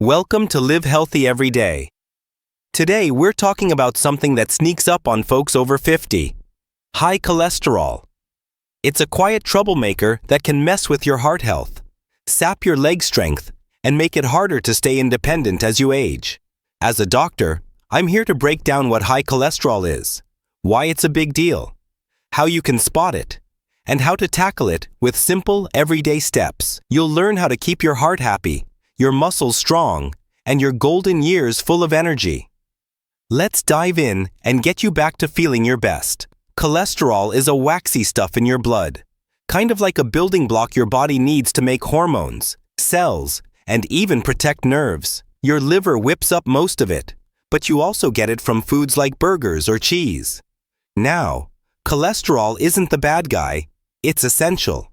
Welcome to Live Healthy Every Day. Today, we're talking about something that sneaks up on folks over 50. High cholesterol. It's a quiet troublemaker that can mess with your heart health, sap your leg strength, and make it harder to stay independent as you age. As a doctor, I'm here to break down what high cholesterol is, why it's a big deal, how you can spot it, and how to tackle it with simple, everyday steps. You'll learn how to keep your heart happy, your muscles strong, and your golden years full of energy. Let's dive in and get you back to feeling your best. Cholesterol is a waxy stuff in your blood, kind of like a building block your body needs to make hormones, cells, and even protect nerves. Your liver whips up most of it, but you also get it from foods like burgers or cheese. Now, cholesterol isn't the bad guy, it's essential.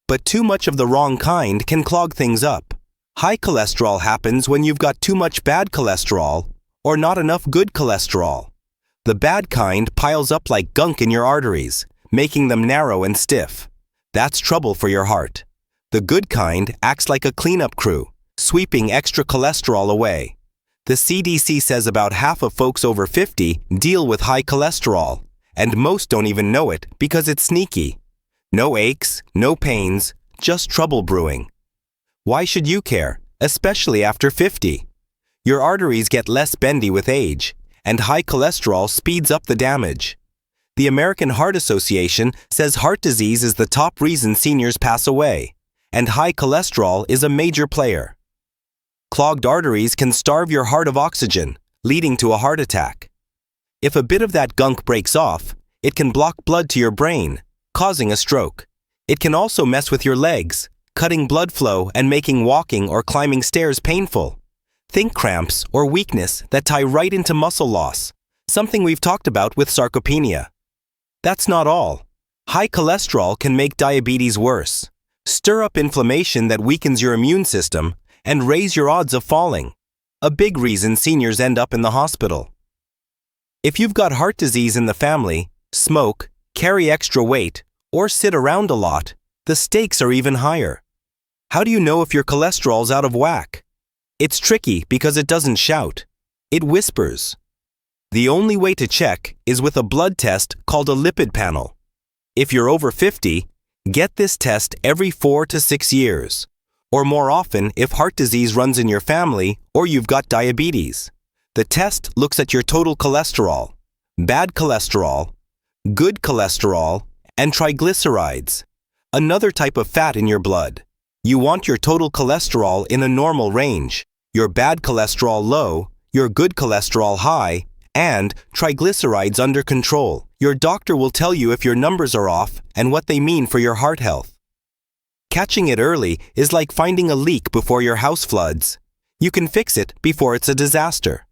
But too much of the wrong kind can clog things up. High cholesterol happens when you've got too much bad cholesterol or not enough good cholesterol. The bad kind piles up like gunk in your arteries, making them narrow and stiff. That's trouble for your heart. The good kind acts like a cleanup crew, sweeping extra cholesterol away. The CDC says about half of folks over 50 deal with high cholesterol, and most don't even know it because it's sneaky. No aches, no pains, just trouble brewing. Why should you care, especially after 50? Your arteries get less bendy with age, and high cholesterol speeds up the damage. The American Heart Association says heart disease is the top reason seniors pass away, and high cholesterol is a major player. Clogged arteries can starve your heart of oxygen, leading to a heart attack. If a bit of that gunk breaks off, it can block blood to your brain, causing a stroke. It can also mess with your legs, cutting blood flow and making walking or climbing stairs painful. Think cramps or weakness that tie right into muscle loss, something we've talked about with sarcopenia. That's not all. High cholesterol can make diabetes worse, stir up inflammation that weakens your immune system, and raise your odds of falling. A big reason seniors end up in the hospital. If you've got heart disease in the family, smoke, carry extra weight, or sit around a lot, the stakes are even higher. How do you know if your cholesterol's out of whack? It's tricky because it doesn't shout. It whispers. The only way to check is with a blood test called a lipid panel. If you're over 50, get this test every 4 to 6 years, or more often if heart disease runs in your family or you've got diabetes. The test looks at your total cholesterol, bad cholesterol, good cholesterol, and triglycerides, another type of fat in your blood. You want your total cholesterol in a normal range, your bad cholesterol low, your good cholesterol high, and triglycerides under control. Your doctor will tell you if your numbers are off and what they mean for your heart health. Catching it early is like finding a leak before your house floods. You can fix it before it's a disaster.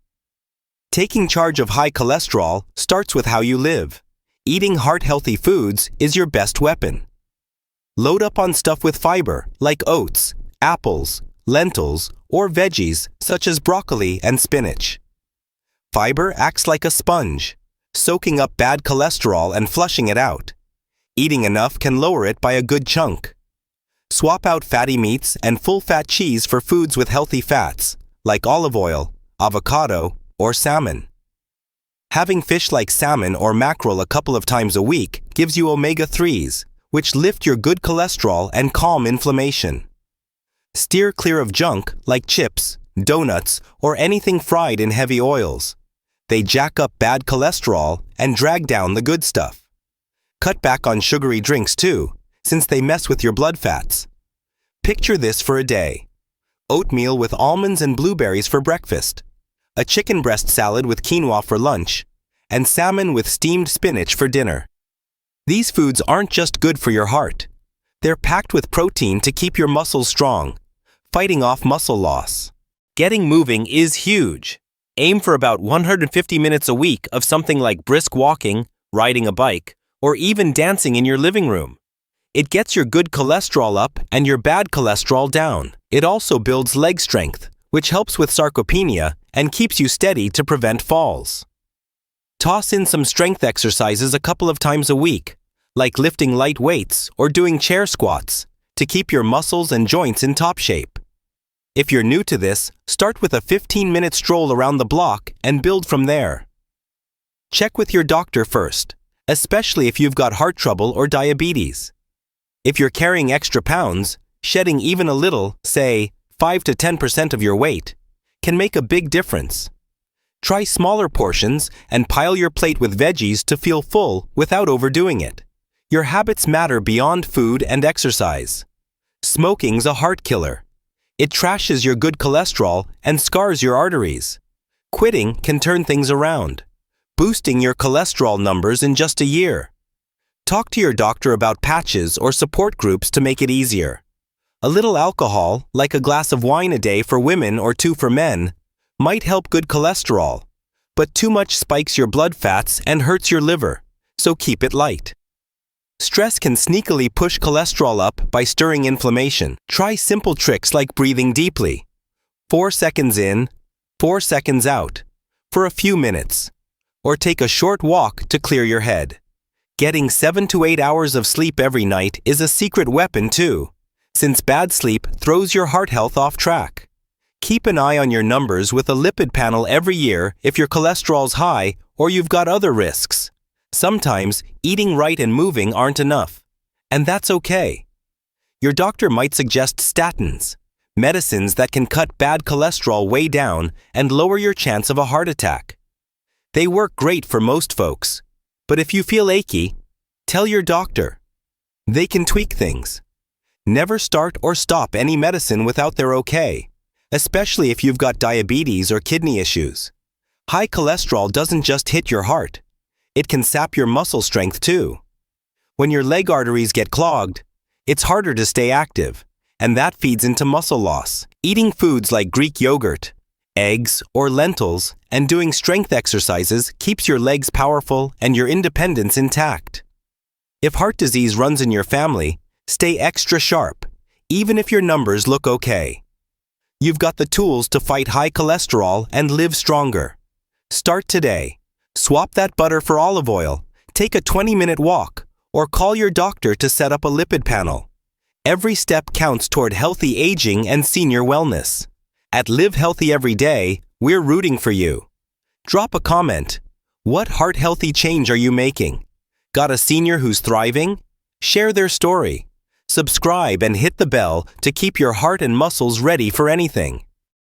Taking charge of high cholesterol starts with how you live. Eating heart-healthy foods is your best weapon. Load up on stuff with fiber, like oats, apples, lentils, or veggies such as broccoli and spinach. Fiber acts like a sponge, soaking up bad cholesterol and flushing it out. Eating enough can lower it by a good chunk. Swap out fatty meats and full-fat cheese for foods with healthy fats, like olive oil, avocado, or salmon. Having fish like salmon or mackerel a couple of times a week gives you omega-3s, which lift your good cholesterol and calm inflammation. Steer clear of junk like chips, donuts, or anything fried in heavy oils. They jack up bad cholesterol and drag down the good stuff. Cut back on sugary drinks too, since they mess with your blood fats. Picture this for a day. Oatmeal with almonds and blueberries for breakfast, a chicken breast salad with quinoa for lunch, and salmon with steamed spinach for dinner. These foods aren't just good for your heart. They're packed with protein to keep your muscles strong, fighting off muscle loss. Getting moving is huge. Aim for about 150 minutes a week of something like brisk walking, riding a bike, or even dancing in your living room. It gets your good cholesterol up and your bad cholesterol down. It also builds leg strength, which helps with sarcopenia and keeps you steady to prevent falls. Toss in some strength exercises a couple of times a week, like lifting light weights or doing chair squats, to keep your muscles and joints in top shape. If you're new to this, start with a 15-minute stroll around the block and build from there. Check with your doctor first, especially if you've got heart trouble or diabetes. If you're carrying extra pounds, shedding even a little, say 5 to 10% of your weight, can make a big difference. Try smaller portions and pile your plate with veggies to feel full without overdoing it. Your habits matter beyond food and exercise. Smoking's a heart killer. It trashes your good cholesterol and scars your arteries. Quitting can turn things around, boosting your cholesterol numbers in just a year. Talk to your doctor about patches or support groups to make it easier. A little alcohol, like a glass of wine a day for women or 2 for men, might help good cholesterol, but too much spikes your blood fats and hurts your liver, so keep it light. Stress can sneakily push cholesterol up by stirring inflammation. Try simple tricks like breathing deeply. 4 seconds in, 4 seconds out, for a few minutes. Or take a short walk to clear your head. Getting 7 to 8 hours of sleep every night is a secret weapon too, since bad sleep throws your heart health off track. Keep an eye on your numbers with a lipid panel every year if your cholesterol's high or you've got other risks. Sometimes eating right and moving aren't enough, and that's okay. Your doctor might suggest statins, medicines that can cut bad cholesterol way down and lower your chance of a heart attack. They work great for most folks, but if you feel achy, tell your doctor. They can tweak things. Never start or stop any medicine without their okay, especially if you've got diabetes or kidney issues. High cholesterol doesn't just hit your heart. It can sap your muscle strength too. When your leg arteries get clogged, it's harder to stay active, and that feeds into muscle loss. Eating foods like Greek yogurt, eggs, or lentils, and doing strength exercises keeps your legs powerful and your independence intact. If heart disease runs in your family, stay extra sharp, even if your numbers look okay. You've got the tools to fight high cholesterol and live stronger. Start today. Swap that butter for olive oil, take a 20-minute walk, or call your doctor to set up a lipid panel. Every step counts toward healthy aging and senior wellness. At Live Healthy Every Day, we're rooting for you. Drop a comment. What heart-healthy change are you making? Got a senior who's thriving? Share their story. Subscribe and hit the bell to keep your heart and muscles ready for anything.